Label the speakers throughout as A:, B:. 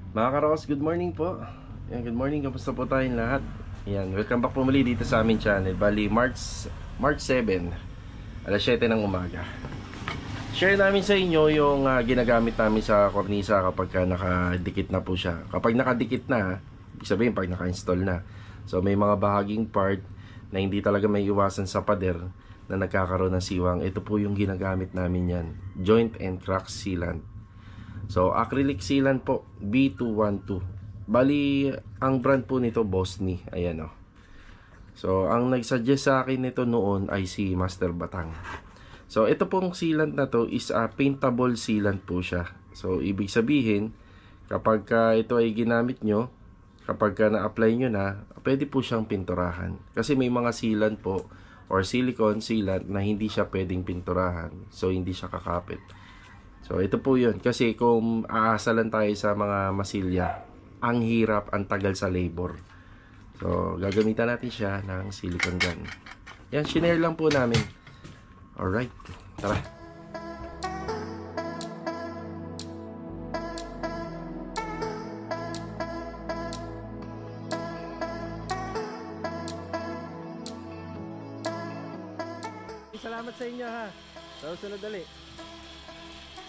A: Mga Karos, good morning po. Yan, good morning, kamusta po tayong lahat? Yan, welcome back po muli dito sa aming channel. Bali, March 7, alas 7 ng umaga. Share namin sa inyo yung ginagamit namin sa kornisa kapag nakadikit na po siya. Kapag nakadikit na, ibig sabihin pag naka-install na. So may mga bahaging part na hindi talaga may iwasan sa pader na nagkakaroon ng siwang. Ito po yung ginagamit namin yan. Joint and crack sealant. So, acrylic sealant po, B212. Bali, ang brand po nito, Bosni. Ayan o. So, ang nagsuggest sa akin nito noon ay si Master Batang. So, ito pong sealant na to is a paintable sealant po siya. So, ibig sabihin, kapag ito ay ginamit nyo, kapag na-apply nyo na, pwede po siyang pinturahan. Kasi may mga sealant po, or silicone sealant na hindi siya pwedeng pinturahan. So, hindi siya kakapit. So, ito po yun. Kasi kung aasa lang tayo sa mga masilya, ang hirap, ang tagal sa labor. So, gagamitan natin siya ng silicone gun. Yan, shinare lang po namin. Alright, tara. Salamat sa inyo ha. Sa sunod dali.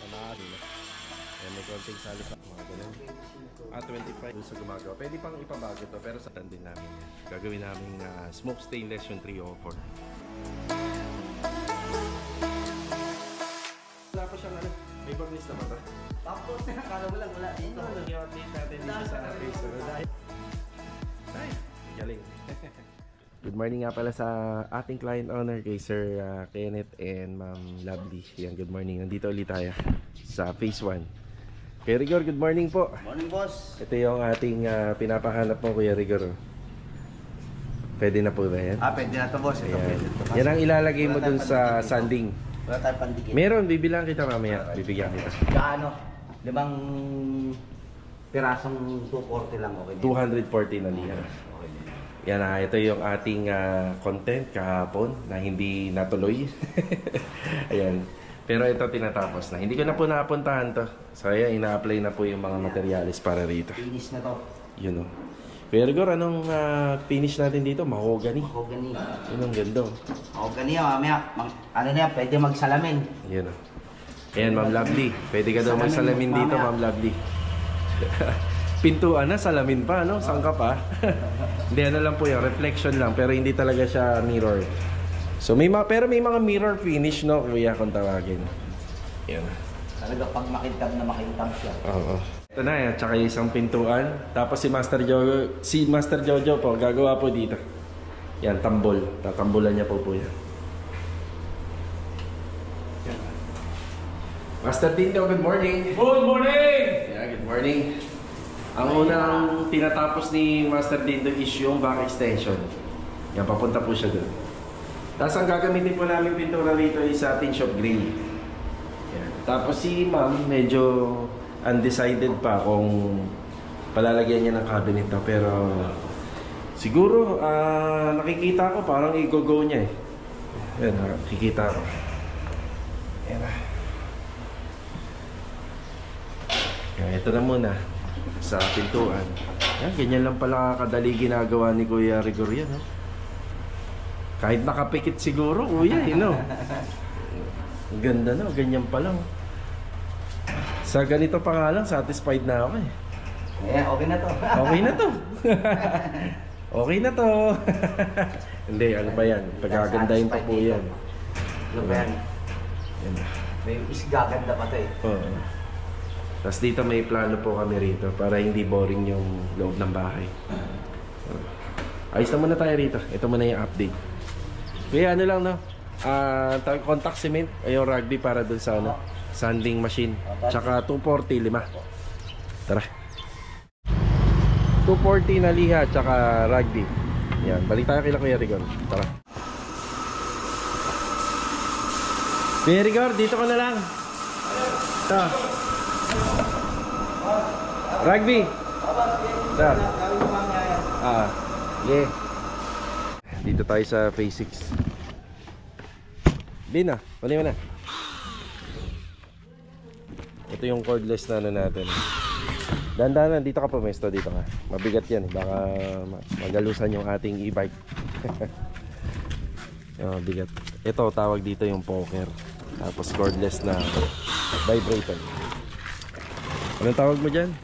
A: Ayan, may konting salita, mga ganun. 25 dun sa gumagawa. Pwede pang ipabago to, pero sa tandin namin yan. Gagawin namin smoke stainless yung 304. Wala pa siyang ano, may burnish na ba ito?
B: Tapos, akala mo lang wala dito.
A: Nag-i-update natin dito sa Facebook. Ay, galing. Good morning nga pala sa ating client owner kay Sir Kenneth and Ma'am Lovely. Yan, good morning. Nandito ulit tayo sa phase 1. Kuya Rigor, good morning po.
B: Morning, boss.
A: Ito yung ating pinapahanap mo, Kuya Rigor. Pwede na po ba yan?
B: Pwede na to, boss. Ito,
A: Ayan. Yan ang ilalagay mo dun sa sanding.
B: Wala tayong pandikit.
A: Meron, bibilang kita mamaya. Bibigyan kita.
B: Gaano? 5 pirasong 240 lang, okay?
A: 240 na liha. Yan ito yung ating content kahapon na hindi natuloy. Ayan. Pero ito tinatapos na. Hindi ko na po napuntahan to. So ayan, ina-apply na po yung mga materials para rito.
B: Finish na to.
A: Yun o. Pero Rigor, anong finish natin dito? Mahogany.
B: Mahogany.
A: Yun ang ganda.
B: Mahogany yan, mamaya. Ano na yan, pwede magsalamin.
A: Yun o. Ayan, Ma'am Lovely. Pwede ka daw magsalamin dito, Ma'am Lovely. Pintuan na, salamin pa, no? Saan ka pa? Hindi, ano lang po yun, reflection lang. Pero hindi talaga siya mirror. So, pero may mga mirror finish, no? Kuya, kung tawagin. Yan.
B: Talaga pag makintab na makintab siya.
A: Oo. Ito na yan, tsaka isang pintuan. Tapos si Master Jojo po, gagawa po dito. Yan, tambol. Tatambulan niya po yan. Yan. Master Tinto, good morning!
C: Good morning!
A: Yeah, good morning. Ang unang tinatapos ni Master Dindo is yung back extension. Yan, papunta po siya doon. Tapos ang gagamitin po namin pintura rito is satin shop gray. Yan. Tapos si Ma'am medyo undecided pa kung palalagyan niya ng cabinet na. Pero siguro nakikita ko parang i-go-go niya eh. Yan, nakikita ko. Yan. Yan, ito na muna. Sa pintuan. Yan, ganyan lang pala kadali ginagawa ni Kuya Rigor yan, no? Kahit nakapikit siguro, kuya, no? Ang ganda na, ganyan pa lang. Sa ganito pa nga lang, satisfied na ako eh.
B: Okay na to.
A: Okay na to. Okay na to. Hindi, ano pa yan? Pagkagandahin pa po yan.
B: Ano ba yan?
A: Yan.
B: May isgaganda pa to eh.
A: Oo. Tapos dito may plano po kami rito para hindi boring yung loob ng bahay. Ayos na muna tayo rito. Ito muna yung update. Kaya ano lang, no? Contact cement, yung rugby para dun sa ano, sanding machine. Tsaka 240, 5. Tara. 240 na liha, tsaka rugby. Yan, balik tayo kila Kuya Rigor. Tara. Kuya Rigor, dito ka na lang. Ito. Rugby. Ito. Yeah. Dito tayo sa phase 6. Bin na, kunin mo na. Ito yung cordless na ano natin. Dandanan, dito ka pumesto, dito ka. Mabigat yan, baka magalusan yung ating e-bike. Mabigat. Ito, tawag dito yung poker. Tapos cordless na vibrator. Anong tawag mo dyan?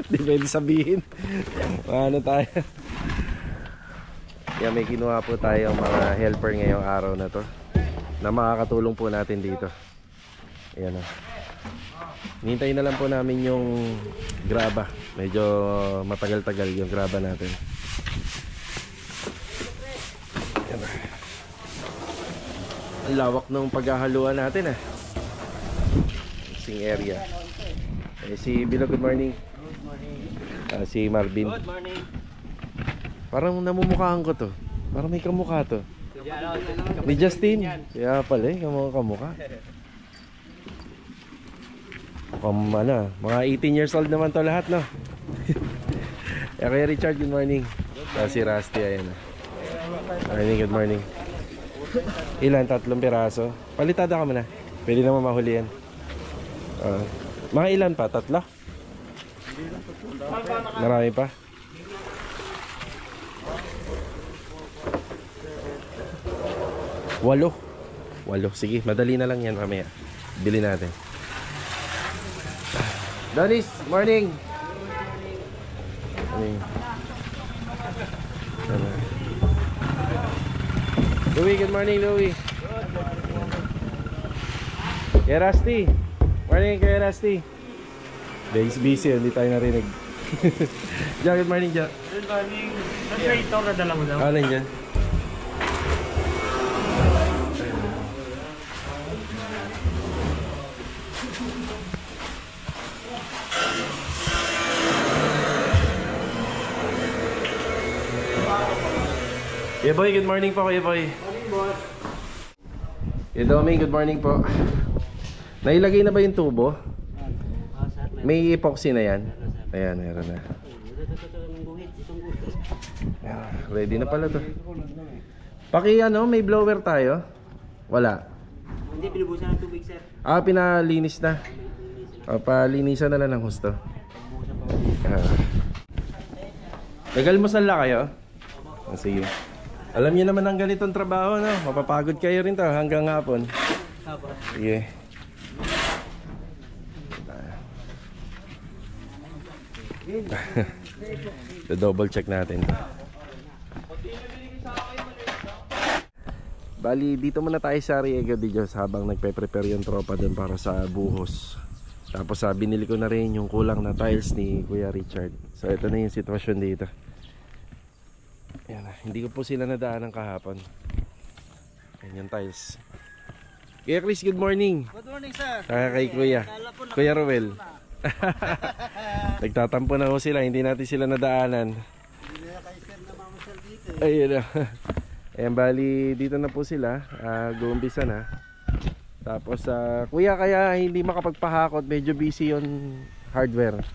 A: Di pwede sabihin. Ano tayo? Yan, may kinuha po tayong mga helper ngayong araw na to na makakatulong po natin dito. Ayan o. Hintayin na lang po namin yung graba. Medyo matagal-tagal yung graba natin. Ayan o. Ang lawak ng paghahaluan natin eh. Sing area. Si Bilo, good morning.
B: Good morning.
A: Si Marvin.
B: Good morning.
A: Parang namumukhaan ko to. Parang may kamukha to. Ni Justin. Kaya pala eh, kamukha. Ano, mga 18 years old naman to lahat, no? Kaya Richard, good morning. Si Rusty, ayan. Good morning. Ilan? 3 piraso. Palitada ka muna. Pwede naman mahuli yan. Mga ilan pa? 3? Marami pa? 8. Sige, madali na lang yan mamaya. Bili natin. Donis, morning. Louie, good morning, Louie. Kaya Rusty. Morning, kaya Rusty. Days busy, hindi tayo narinig. Jack, good morning, Jack.
C: Good morning. Translator na dala mo daw.
A: Ano yun dyan? Kuya Boy, good morning po, Kuya Boy.
C: Morning, boss.
A: Kuya Doming, good morning po. Nailagay na ba yung tubo? May epoxy na yan? Ayan, meron na. Ready na pala to. Paki ano, may blower tayo? Wala.
B: Hindi, pinubusan ng tubig, sir.
A: Pinalinis na. Palinisan na lang ng husto. Nag-almusal na kayo? Sige. Alam niyo naman ang ganitong trabaho, no? Mapapagod kayo rin to hanggang hapon. Sige. Double check natin. Bali, dito muna tayo sa Riego de Dios habang nagpe-prepare yung tropa dun para sa buhos. Tapos binili ko na rin yung kulang na tiles ni Kuya Richard. So ito na yung sitwasyon dito. Ayan, hindi ko po sila nadaanan kahapon. Ayan yung tiles. Kuya Chris, good morning.
B: Good morning, sir.
A: Kay Kuya. Kuya Ruel. Nagtatampo na ho sila, hindi natin sila nadaanan. Ayun na. Ayan, bali dito na po sila. Guumpisa na. Tapos Kuya, kaya hindi makapagpahakot, medyo busy yung hardware.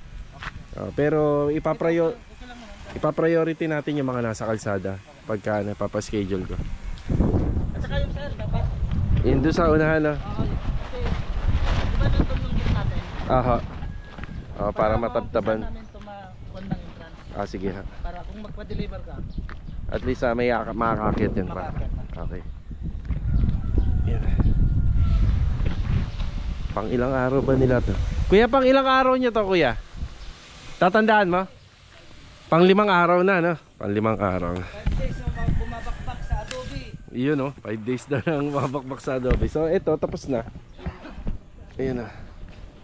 A: Pero ipapriority natin yung mga nasa kalsada pagka napapaschedule ko.
C: At saka yung sir, dapat.
A: Yun doon sa unahan, no?
C: Kasi, di ba nandun yung gift natin?
A: Aha. Para matabtaban.
C: Namin tumakon ng entrance.
A: Sige ha.
C: Para kung magpa-deliver ka.
A: At least may makakakit yun pa. Okay. Yan. Pang ilang araw ba nila to? Kuya, pang ilang araw nyo to, kuya? Tatandaan mo? Pang 5 araw na, no? Pang 5 araw.
C: 5 days na bumabakbak sa adobe.
A: Yun, no? 5 days na lang mabakbak sa adobe. So, ito, tapos na. Ayun na.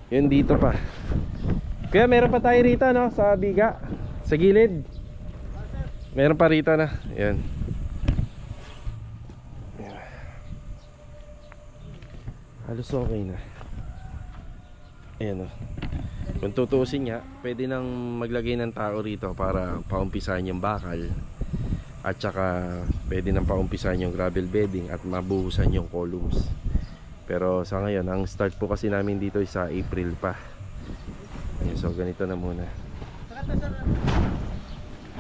A: Yun dito pa. Kaya meron pa tayo rito, no? Sa biga. Sa gilid. Meron pa rito na. Ayan. Ayan. Halos okay na. Ayan, no? Kung tutuusin nga, pwede nang maglagay ng tao rito para paumpisahan yung bakal. At saka pwede nang paumpisahan yung gravel bedding at mabuhusan yung columns. Pero sa ngayon, ang start po kasi namin dito ay sa April pa. So ganito na muna.
C: Saka to sir,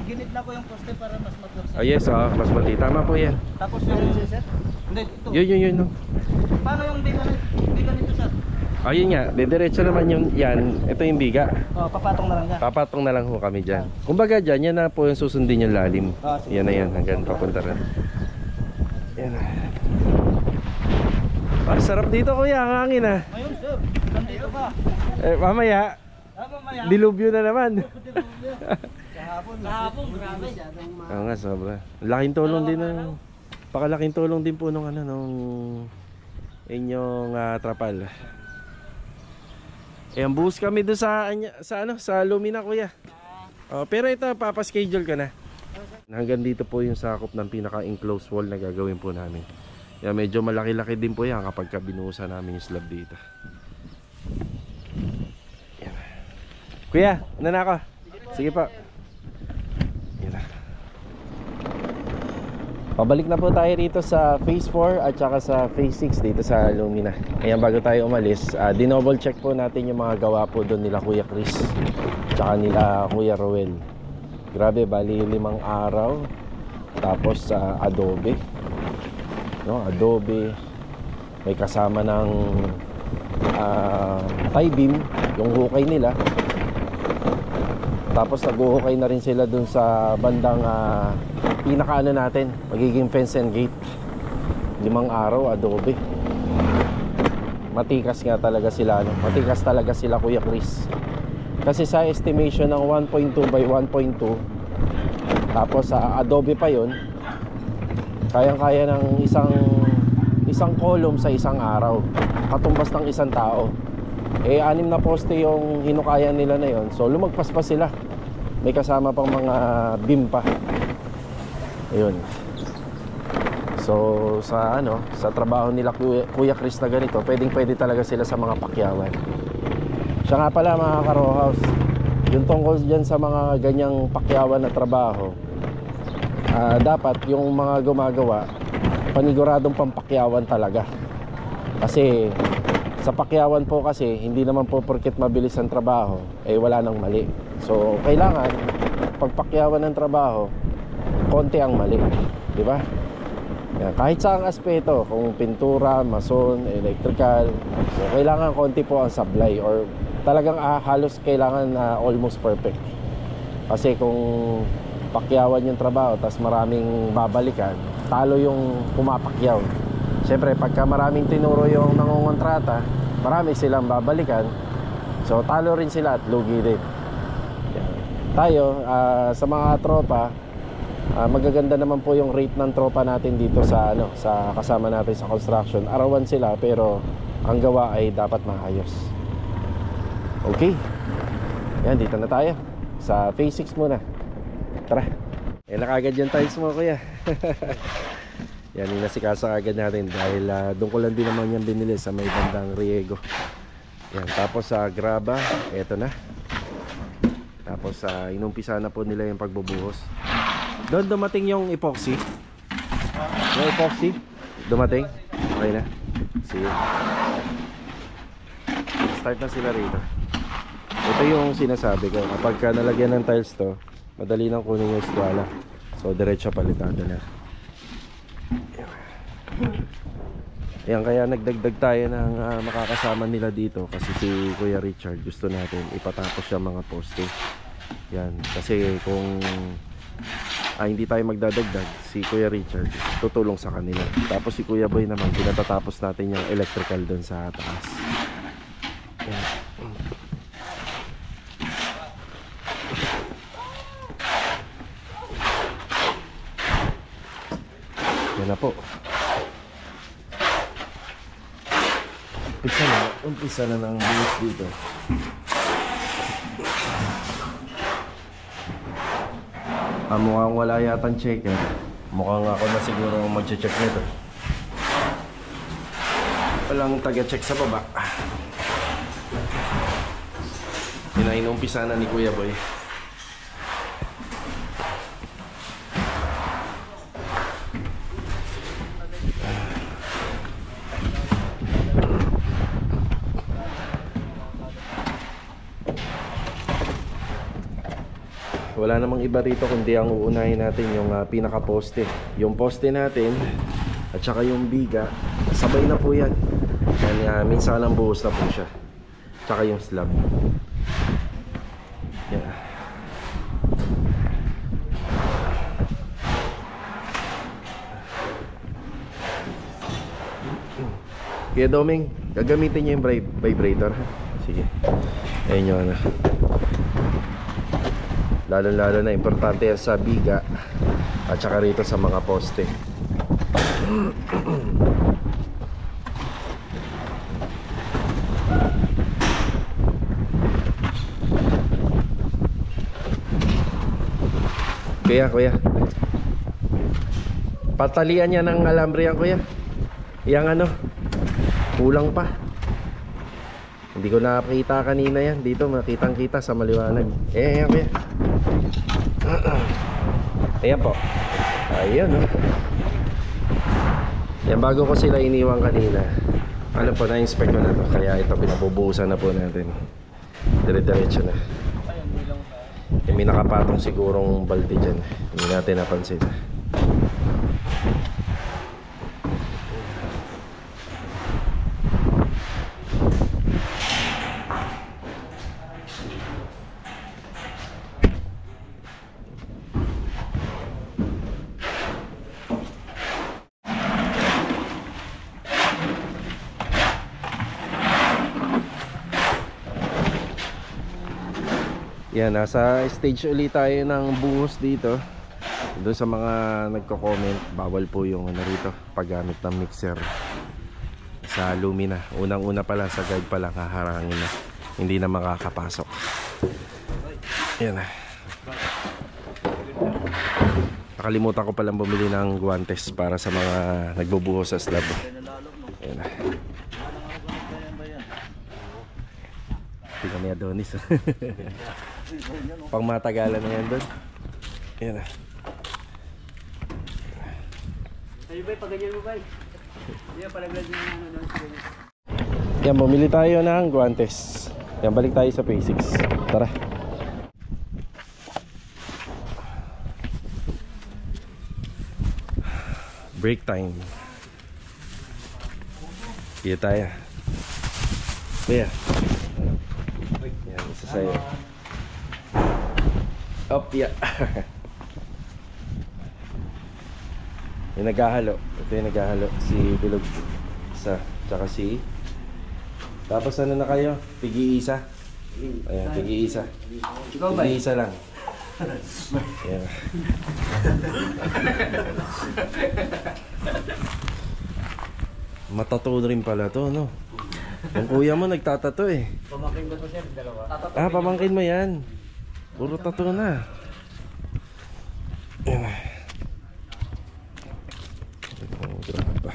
C: ginit na ko yung poste para mas mag-work.
A: Yes, mas mali. Tama po yan.
C: Tapos yung sir? Hindi, ito.
A: Yun. No?
C: Paano yung biga nito sir?
A: Ayun nga, dediretso naman yung yan. Ito yung biga.
C: Oh, papatong na lang yan.
A: Papatong na lang ho kami dyan. Kumbaga dyan, yan na po yung susundin yung lalim.
C: Sige.
A: Yan na yan, hanggang papunta rin. Yan na. Sarap dito kuya, ang hangin ah.
C: Ngayon sir, nandito ka.
A: Mamaya,
C: Mamaya.
A: dilubyo na naman.
C: Kahapon, grabe.
A: Oo nga, sobra. Laking tulong din ng pakalaking tulong din po nung ano nung inyong trapal. Ang buhos kami doon sa Lumina kuya. Pero ito papaschedule ka na. Hanggang dito po yung sakop ng pinaka-enclosed wall na gagawin po namin. Yan, medyo malaki-laki din po yan kapag binuhusan namin yung slab dito. Yan. Kuya, ano na ako? Sige po. Pabalik na po tayo rito sa phase 4 at saka sa phase 6 dito sa Lumina. Ayan, bago tayo umalis, dinoble check po natin yung mga gawa po doon nila Kuya Chris tsaka nila Kuya Roel. Grabe, bali 5 araw. Tapos sa adobe, no? Adobe, may kasama ng tie beam, yung hukay nila. Tapos naghuhukay na rin sila dun sa bandang pinakaano natin, magiging fence and gate. 5 araw, adobe. Matikas nga talaga sila, no? Matikas talaga sila Kuya Chris. Kasi sa estimation ng 1.2 by 1.2, tapos sa adobe pa yon, kayang-kaya ng isang column sa isang araw, katumbas ng isang tao. 6 na poste yung hinukayan nila na yon, so lumagpas pa sila. May kasama pang mga beam pa. Ayun. So sa trabaho nila Kuya Chris na ganito, pwede talaga sila sa mga pakyawan. Siya nga pala mga ka-row house, yung tungkol dyan sa mga ganyang pakyawan na trabaho, dapat yung mga gumagawa paniguradong pampakyawan talaga. Kasi sa pakyawan po kasi hindi naman po porket mabilis ang trabaho wala nang mali. So kailangan pagpakyawan ng trabaho konti ang mali, di ba? Kahit sa ang aspeto, kung pintura, mason, electrical, so kailangan konti po ang sablay, or talagang halos kailangan almost perfect. Kasi kung pakyawan yung trabaho tas maraming babalikan, talo yung pumapakyaw. Siyempre pagka maraming tinuro yung nangongontrata, marami silang babalikan, so talo rin sila at lugi din. Tayo sa mga tropa, magaganda naman po yung rate ng tropa natin dito sa sa kasama natin sa construction. Arawan sila pero ang gawa ay dapat maayos. Okay. Yan, dito na tayo sa phase 6 muna. Tara. Nakagad yung tiles mo kuya. Yan, inasikaso agad natin dahil doon ko lang din naman yan binili sa may bandang Riego. Yan, tapos sa graba, eto na. Tapos inumpisa na po nila yung pagbubuhos. Doon dumating yung epoxy. Yung epoxy dumating. Okay na. Sige. Start na sila rito. Ito yung sinasabi ko, kapag nalagyan ng tiles to, madali nang kunin yung eskwala. So diretso palitado na. Ayan, kaya nagdagdag tayo ng makakasama nila dito. Kasi si Kuya Richard gusto natin ipatapos yung mga poste. Yan, kasi kung hindi tayo magdadagdag, si Kuya Richard tutulong sa kanila. Tapos si Kuya Boy naman, pinatatapos natin yung electrical doon sa taas. Yan. Yan na po. Umpisa na ng buhos dito. Mukhang wala yatang checker. Mukhang ako na siguro mag-check nito. Walang taga-check sa baba. Inumpisa na ni Kuya Boy. Wala namang iba rito kundi ang uunahin natin yung pinaka-poste. Yung poste natin at saka yung biga, sabay na po yan. Kaya minsan lang buhos na po siya. Tsaka yung slab. Yan. Kaya Doming, gagamitin niyo yung vibrator. Sige. Ayun yung ano. Lalo na importante yan sa biga at saka rito sa mga poste. Kuya, patalian niya ng alambre yan, kuya. Yang ano, kulang pa. Hindi ko nakakita kanina yan. Dito makitang kita sa maliwanag. Ayan, kuya. Ayan po. Ayan, oh. Yan, bago ko sila iniwan kanina, ano po, na-inspect ko na to. Kaya ito, pinabubuhusan na po natin. Dire-diretso na. May nakapatong sigurong balde dyan. Hindi natin napansin. Yan, nasa stage ulit tayo ng buhos dito. Doon sa mga nagko-comment, bawal po yung ano rito, paggamit ng mixer sa Lumina. Unang-una pa lang, sa guide pa lang haharangin na. Hindi na makakapasok. Yan. Nakalimutan ko palang bumili ng guantes para sa mga nagbubuhos sa slab. Yan. Tingnan ni Adonis. Pang matagalan na yan doon. Ayan na.
C: Ayun ba, pag-ganyan mo ba? Yan, palaglag yung ano doon.
A: Yan, bumili tayo ng guantes. Yan, balik tayo sa basics. Tara. Break time. Iya tayo. Kuya. Yan, isa sa'yo. Up, yeah. Yung naghahalo. Ito yung naghahalo. Si Bilog. Isa. Tsaka si... Tapos ano na kayo? Pigi-isa. Ayan, pigi-isa. Pigi-isa lang. Ayan. Matatato rin pala to, no? Yung kuya mo nagtatato eh.
C: Pamangkin ba ito, sir? Dalawa?
A: Ah, pamangkin mo yan. Puro tattoo na. Ayan. Oh, grabe.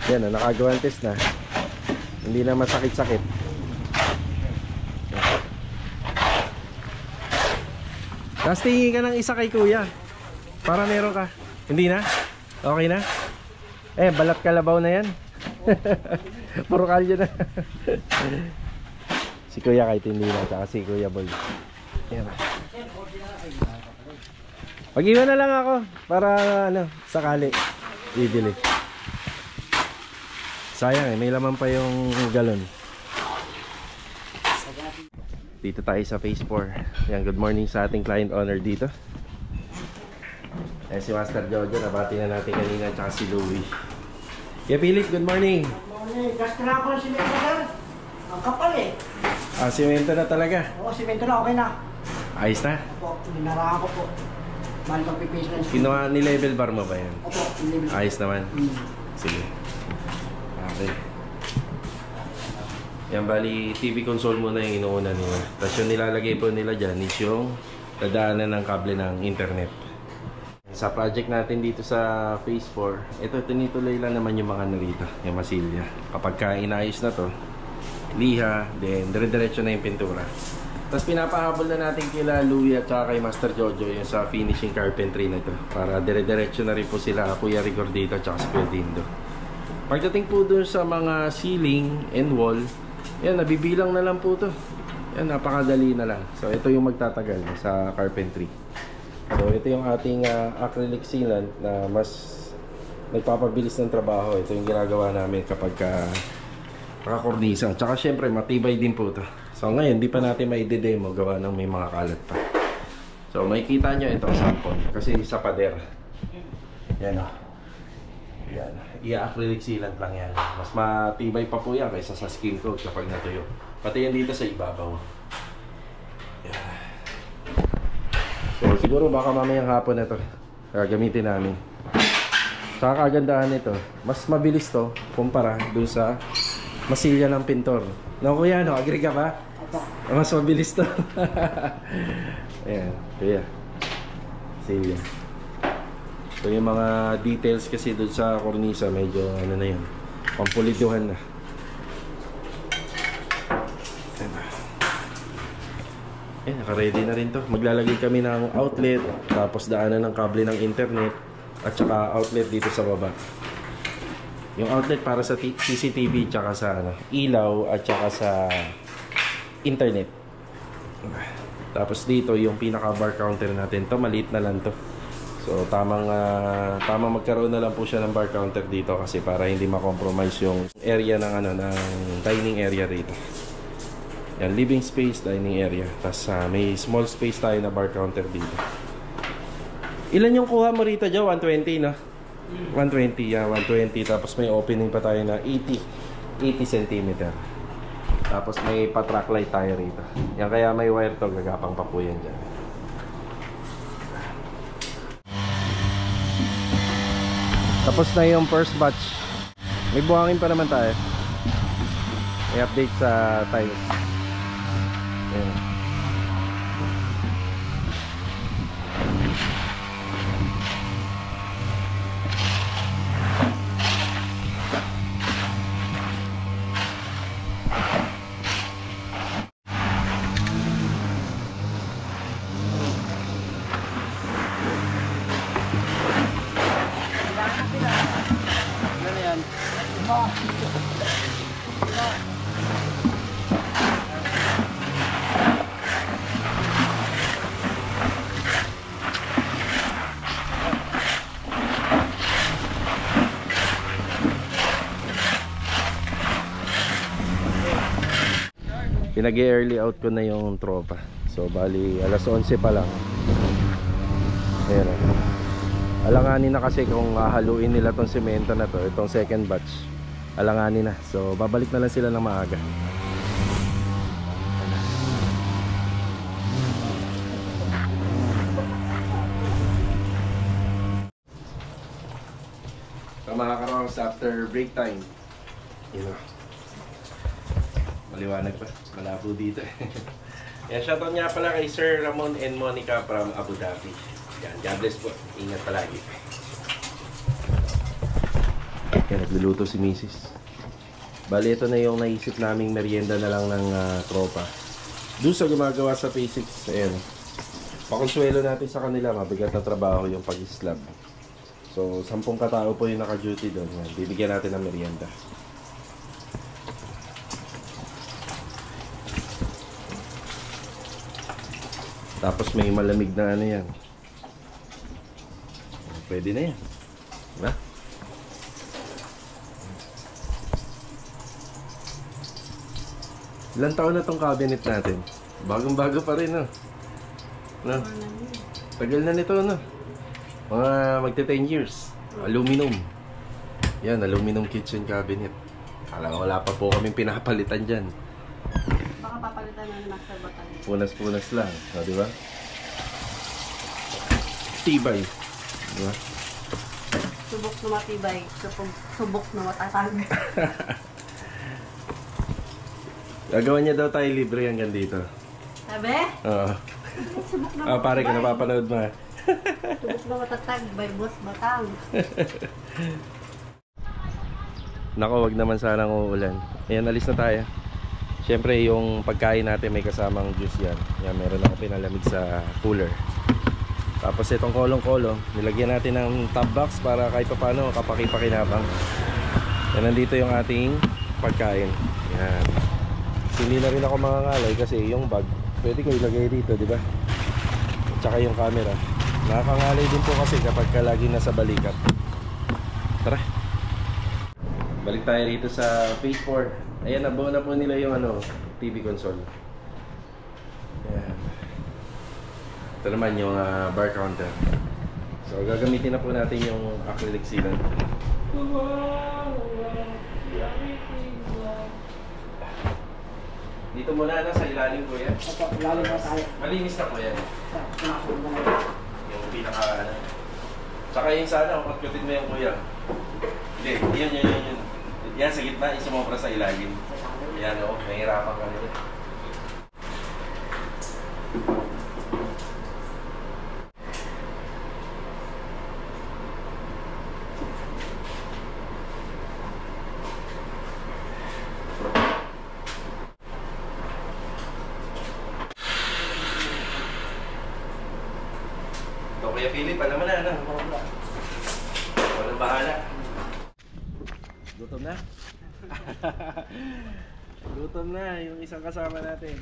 A: Yan na, nakagawantes na. Hindi na masakit-sakit. Tapos tingin ka ng isa kay kuya. Para meron ka. Hindi na? Okay na? Eh, balat kalabaw na yan. Puro kalyo na. Si Kuya kahit hindi na, tsaka si Kuya Boy. Ayan. Mag-iwan na lang ako para ano, sakali bibili. Sayang eh, may laman pa yung galon. Dito tayo sa phase 4. Yan, good morning sa ating client owner dito. Ayan si Master Jojo, nabati na natin kanina, tsaka si Louie. Kuya Philip, good morning.
C: Good morning. Gas na ako ng simento, sir. Ang kapal eh.
A: Ah, simento na talaga.
C: Oo, simento na, okay na.
A: Ayos na?
C: Opo, ninarahan ko po. Bali pag-pipis na yung
A: Kinuha ni level bar mo ba yan?
C: Opo, hindi.
A: Ayos naman. Sige. Okay. Yan, bali TV console muna yung inuuna nila. Tapos yung nilalagay po nila dyan is yung dadaanan ng kable ng internet. Sa project natin dito sa phase 4, ito tinituloy lang naman yung mga narito, yung masilya. Kapag ka inayos na to, liha, then dire-diretso na yung pintura. Tapos pinapahabol na natin kila Louie at saka kay Master Jojo yung sa finishing carpentry na to, para dire-diretso na rin po sila Kuya Rigor dito at saka si Kuya Dindo. Pagdating po dun sa mga ceiling and wall, yan, nabibilang na lang po to. Yan, napakadali na lang. So ito yung magtatagal sa carpentry. So ito yung ating acrylic sealant na mas nagpapabilis ng trabaho. Ito yung ginagawa namin kapag nakakornisa. Tsaka syempre matibay din po to. So ngayon di pa natin maide-demo gawa ng may mga kalat pa. So makikita nyo ito sample kasi sa pader. Yan o. Yan. I-acrylic sealant lang yan. Mas matibay pa po yan kaysa sa skin coat kapag natuyo. Pati yan dito sa ibabaw. Yan. So siguro baka mamayang hapon na ito gagamitin namin. Saka kagandahan nito, mas mabilis to kumpara dun sa masilya ng pintor. No kuya, no? Agree ka ba? Mas mabilis to. Ayan, kuya. Silya. So yung mga details kasi dun sa kornisa, medyo ano na yun, pampuliduhan na. Ayan, naka-ready na rin to. Maglalagay kami ng outlet, tapos daanan ng kable ng internet, at saka outlet dito sa baba. Yung outlet para sa CCTV, tsaka sa ilaw, at saka sa internet. Tapos dito yung pinaka bar counter natin to, maliit na lang to. So tamang magkaroon na lang po siya ng bar counter dito kasi para hindi ma-compromise yung area ng ng dining area dito. Yan, living space, dining area. Tapos may small space tayo na bar counter dito. Ilan yung kuha mo rito dyan? 120 no? 120, yeah, 120. Tapos may opening pa tayo na 80 cm. Tapos may pa-track light tayo rito. Yan, kaya may wire to, gagapang pa po yan dyan. Tapos na yung first batch. May buhangin pa naman tayo. May update sa tiles. Ayan. Pinag-early out ko na yung tropa. So bali alas 11 pa lang. Ayan. Alanganin na kasi kung haluin nila tong semento na to, itong second batch. Alanganin na. So babalik na lang sila ng maaga. So mga karongs, after break time, you know, maliwanag pa, malabo dito. Yan, shoutout nga pala kay Sir Ramon and Monica from Abu Dhabi. Yan, God bless po, ingat palagi. Yan, nagluluto si Mrs. Bali, ito na yung naisip naming merienda na lang ng tropa. Doon sa gumagawa sa P6, ayan, pakonsuelo natin sa kanila, mabigat na trabaho yung pag-slab. So 10 katao po yung naka-duty doon. Yan, bibigyan natin ng merienda. Tapos may malamig na ano yan. Pwede na yan. Diba? Ilang taon na tong cabinet natin? Bagong-bago pa rin, no? No? Tagal na nito, no? Mga magte-10 years. Aluminum. Yan, aluminum kitchen cabinet. Wala pa po kaming pinapalitan dyan.
D: Baka papalitan na ng master bottle.
A: Punas-punas lang. O, diba? Tibay. Diba?
D: Subok na matibay. Subok na matatag.
A: Gagawa niya daw tayo libre hanggang dito.
D: Sabi?
A: Oo.
D: Subok na
A: Pare ka napapanood mo.
D: Subok na matatag by Boss Batang.
A: Nako, wag naman sanang uulan. Ayan, alis na tayo. Siyempre, yung pagkain natin may kasamang juice yan. Yan, meron ako pinalamig sa cooler. Tapos itong kolong-kolong, nilagyan natin ng top box para kahit pa paano kapaki-pakinabang. Yan, nandito yung ating pagkain. Yan. Hindi na rin ako mangangalay kasi yung bag, pwede ko ilagay dito, di ba? At saka yung camera. Nakakangalay din po kasi kapag lagi nasa balikat. Tara. Balik tayo rito sa phase 4. Ayan, nabuo na po nila yung TV console. Ayan. Ito naman yung bar counter. So gagamitin na po natin yung acrylic sealant. Dito muna sa ilalim po yan.
C: Ilalim na tayo.
A: Malinis na po yan. Yung pinaka Tsaka yung sana, pagkutin mo yung kuya. Hindi, yun. Yan sa gitna, isumobra sa ilalim. Yan nahihirapan ka nito. Kuya Philip, alam mo na, walang bahala. Gutom na? Gutom na, yung isang kasama natin.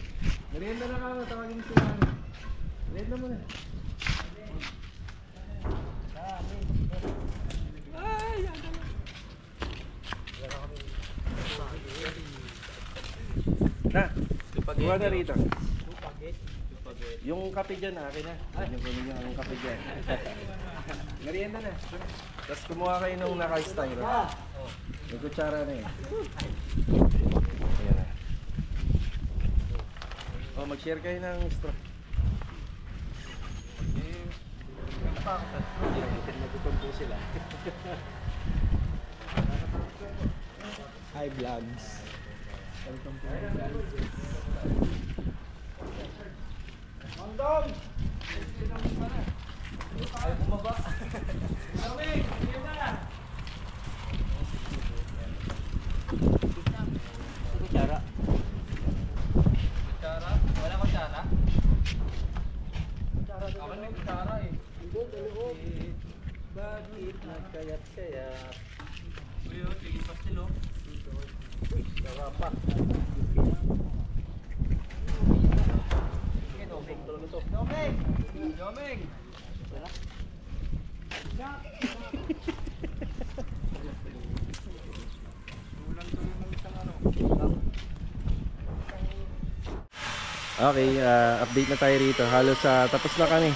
A: Merienda na kamo, tawagin mo sila. Merienda mo na. Ay, na, kuha na rito. Yung kape dyan, akin na. Yung kunin nyo ang kape dyan. Merienda na. Tapos kumuha kayo nung naka-styro. May kutsara na eh. Ayan na. O, mag-share kayo ng straw. Nagutom po sila. Hi vlogs. Welcome to my vlogs. Mandong! Ay, bumaba. Lamig! Yun na! Kutsara. Kutsara? Wala kutsara? Kutsara doon. Ako may kutsara eh. Doon, dalawa. Bakit nagkayat-kayat? Uy, tigil pastil oh. Uy, sarapa. Jomeng! Jomeng! Okay, update na tayo rito. Halos tapos na kami.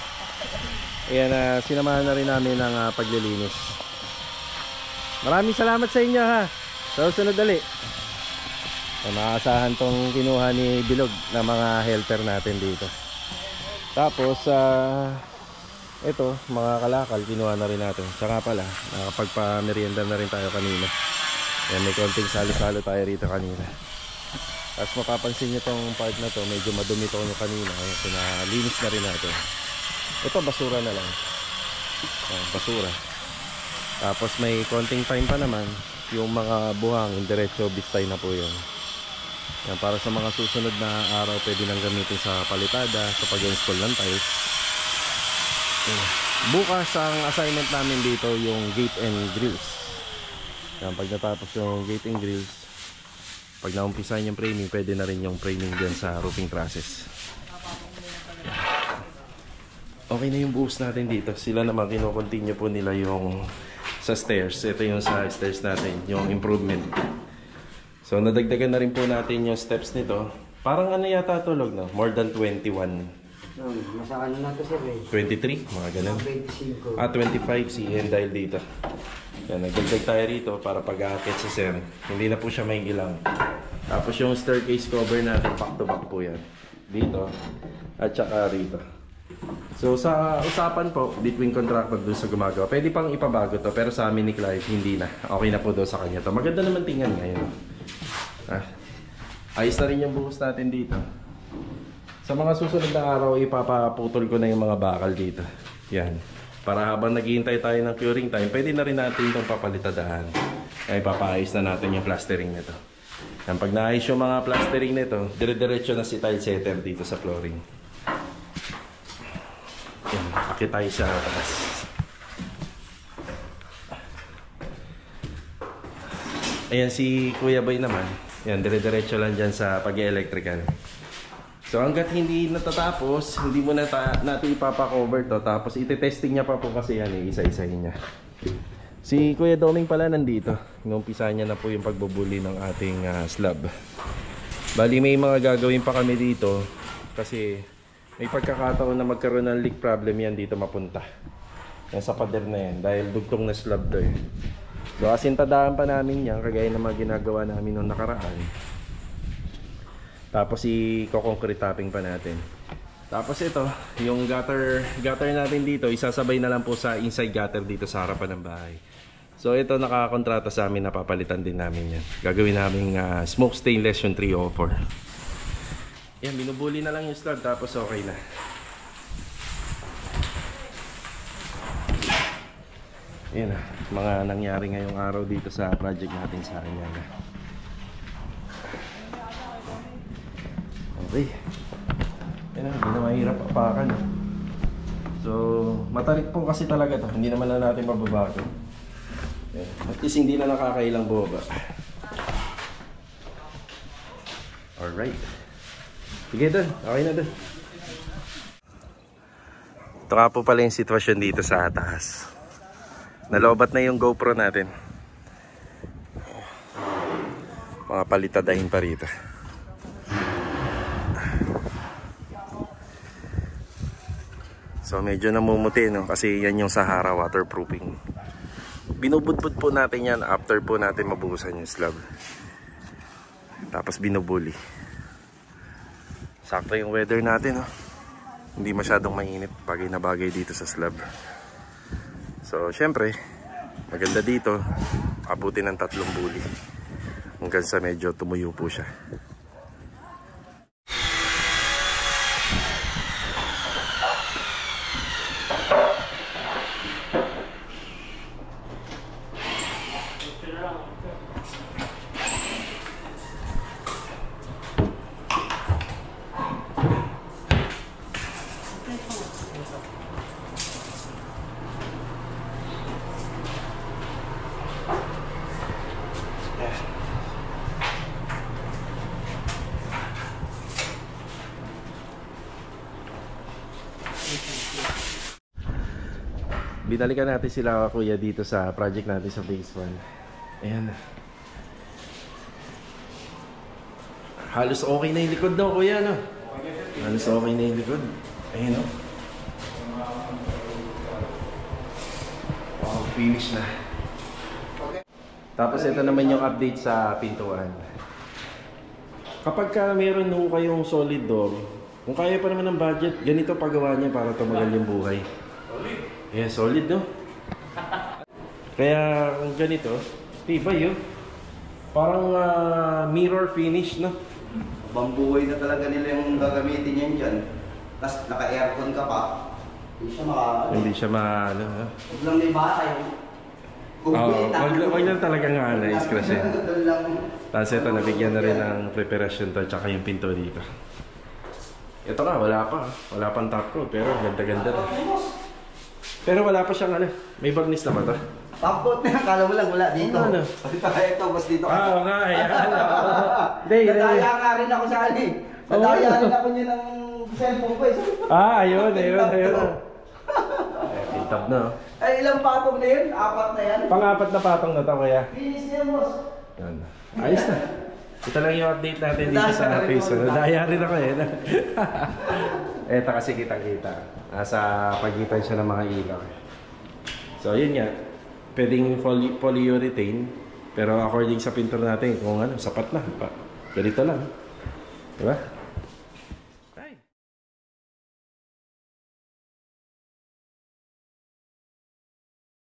A: Ayan, sinamahan na rin namin ng paglilinis. Maraming salamat sa inyo ha. Sa susunod dali. Maasahan tong kinuha ni Bilog na mga helper natin dito. Tapos ito, mga kalakal kinuha na rin natin. Saka pala, nakapagpa-merienda na rin tayo kanina. Ayan, may konting salo-salo tayo rito kanina. Tapos mapapansin nyo tong part na to, medyo madumi to nyo kanina. Ayan, pinalinis na rin natin. Ito, basura na lang. Ayan, basura. Tapos may konting time pa naman. Yung mga buhangin, diretso bistay na po yun. Yan, para sa mga susunod na araw pwede nang gamitin sa palitada, sa pag-install ng tiles. Bukas ang assignment namin dito yung gate and grills. Yan, pag natapos yung gate and grills, pag naumpisahan yung framing, pwede na rin yung framing dyan sa roofing process. Okay na yung buhos natin dito. Sila naman kino-continue po nila yung sa stairs. Ito yung sa stairs natin, yung improvement. So nadagdagan na rin po natin yung steps nito. Parang ano yata tulog no? More than 21.
C: Nasa ano na to sir eh?
A: 23, mga ganun.
C: 25.
A: 25 si Ian dahil dito. Yan, nagdagdag tayo rito para pag-aakit sa sir. Hindi na po siya may ilang. Tapos yung staircase cover natin, back to back po yan. Dito, at saka rito. So sa usapan po, between contractor doon sa gumagawa, pwede pang ipabago to. Pero sa amin ni Clive, hindi na. Okay na po doon sa kanya to. Maganda naman tingnan ngayon. Ayos na rin yung buhos natin dito. Sa mga susunod na araw, ipapaputol ko na yung mga bakal dito. Yan. Para habang naghihintay tayo ng curing time, pwede na rin natin itong papalitadahan. Ay papaayos na natin yung plastering nito. Yan, pag naayos yung mga plastering nito, dire-diretso na si tile setter dito sa flooring. Yan, akit tayo sa taas. Ayan si Kuya Boy naman. Yan, dire-diretso lang dyan sa pag-electrical. So hanggat hindi natatapos, hindi mo na natin ipapa-cover to. Tapos ite-testing niya pa po kasi yan eh, isa-isahin niya. Si Kuya Doming pala nandito. Inumpisa niya na po yung pagbubuli ng ating slab. Bali may mga gagawin pa kami dito kasi may pagkakataon na magkaroon ng leak problem yan dito mapunta. Yan sa pader na yan dahil dugtong na slab to eh. So asintadahan pa namin yan kagaya ng mga ginagawa namin noong nakaraan. Tapos i-concrete topping pa natin. Tapos ito, yung gutter natin dito, isasabay na lang po sa inside gutter dito sa harapan ng bahay. So ito nakakontrata sa amin, napapalitan din namin yan. Gagawin namin smoke stainless yung 304. Yan, binubuli na lang yung slab tapos okay na. Yan na, mga nangyari ngayong araw dito sa project natin sa kanya. Okay. Yan na, hindi na mahirap apakan. So, matarik po kasi talaga to. Hindi naman na natin mababago. At least hindi na nakakailang bumaba. Alright. Sige dun, okay na dun. Ito nga po pala yung sitwasyon dito sa taas. Nalobat na yung GoPro natin. Mga palitadahin pa rito. So medyo namumuti no, kasi yan yung Sahara waterproofing. Binubudbud po natin yan after po natin mabuhusan yung slab. Tapos binubuli. Sakto yung weather natin no. Hindi masyadong mainit, bagay na bagay dito sa slab. So syempre maganda dito, abutin ng 3 buli hanggang sa medyo tumuyo po siya. Binalikan natin sila kuya dito sa project natin sa phase 1. Ayan. Halos okay na yung likod daw kuya no? Halos okay na yung likod. Ayan o. Wow, finish na. Tapos ito naman yung update sa pintuan. Kapag ka meron nung kayong solid door, kung kaya pa naman ng budget, ganito pagawa niya para tumagal yung buhay. Ayan, solid no? Kaya kung ganito, tibay yun. Parang mirror finish no?
B: Bambuhay na talaga nila yung gagamitin yan dyan. Tapos naka-aircon ka pa. Hindi siya
A: ano ha?
B: Huwag lang may batay.
A: Wag lang talaga nga na-scratch yan. Tapos ito, nabigyan na rin ng preparation to, tsaka yung pinto dito. Ito nga, wala pang top coat, pero ganda-ganda na. Pero wala pa siyang ano, may barnis na ba ito?
B: Top coat na, kala mo lang wala dito.
A: Ano?
B: Ito, basta dito.
A: Oo nga, ayan.
B: Nadaya nga rin ako sa ano eh. Nadaya rin ako niya ng cellphone ko eh.
A: Ayun. Pintab na.
B: Ay, ilang patong na yun? 4 na yan?
A: Pang-4 na patong na ito, kaya.
B: Finish na yan, boss.
A: Yan. Ayos na. Ito lang yung update natin dito sa Facebook. Nadaya rin ako eh. Ito kasi kitang-kita. Nasa pagitan siya ng mga ilaw. So yun nga. Pwedeng polyurethane. Pero according sa pintor natin, kung ano, sapat na. Ganito lang. Diba?